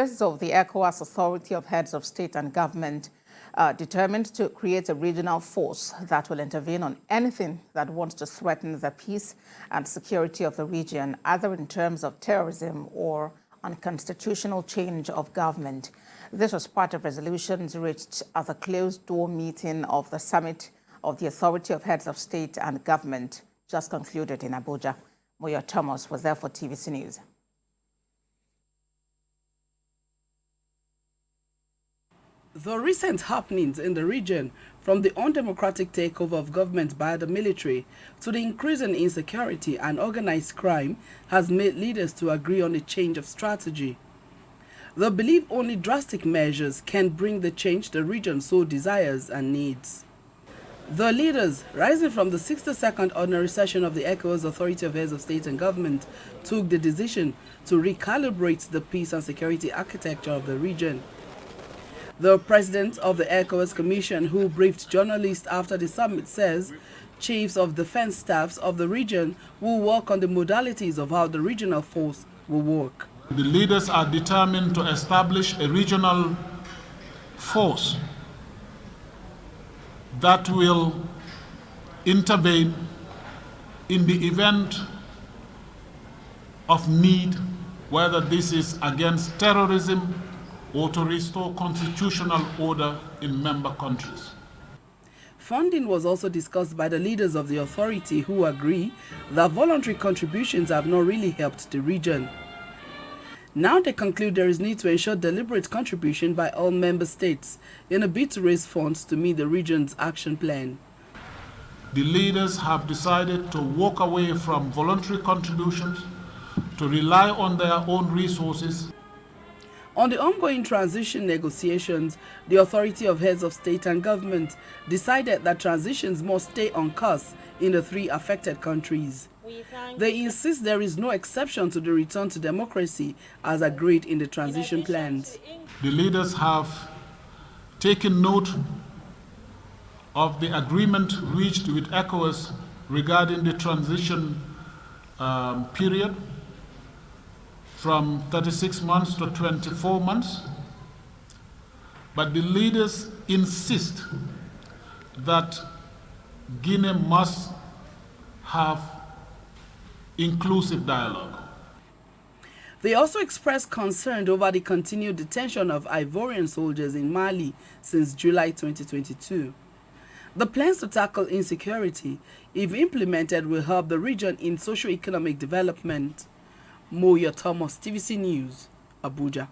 leaders of the Ecowas Authority of Heads of State and Government are determined to create a regional force that will intervene on anything that wants to threaten the peace and security of the region, either in terms of terrorism or unconstitutional change of government. This was part of resolutions reached at the closed-door meeting of the Summit of the Authority of Heads of State and Government, just concluded in Abuja. Moyo Thomas was there for TVC News. The recent happenings in the region, from the undemocratic takeover of government by the military to the increase in insecurity and organized crime, has made leaders to agree on a change of strategy. They believe only drastic measures can bring the change the region so desires and needs. The leaders, rising from the 62nd ordinary session of the Ecowas Authority of Heads of State and Government, took the decision to recalibrate the peace and security architecture of the region. The president of the Ecowas Commission, who briefed journalists after the summit, says chiefs of defense staffs of the region will work on the modalities of how the regional force will work. The leaders are determined to establish a regional force that will intervene in the event of need, whether this is against terrorism or to restore constitutional order in member countries. Funding was also discussed by the leaders of the authority, who agree that voluntary contributions have not really helped the region. Now they conclude there is need to ensure deliberate contribution by all member states in a bid to raise funds to meet the region's action plan. The leaders have decided to walk away from voluntary contributions, to rely on their own resources. On the ongoing transition negotiations, the Authority of Heads of State and Government decided that transitions must stay on course in the three affected countries. They insist there is no exception to the return to democracy as agreed in the transition plans. The leaders have taken note of the agreement reached with Ecowas regarding the transition period from 36 months to 24 months. But the leaders insist that Guinea must have inclusive dialogue. They also expressed concern over the continued detention of Ivorian soldiers in Mali since July 2022. The plans to tackle insecurity, if implemented, will help the region in socio-economic development. Moyo Thomas, TVC News, Abuja.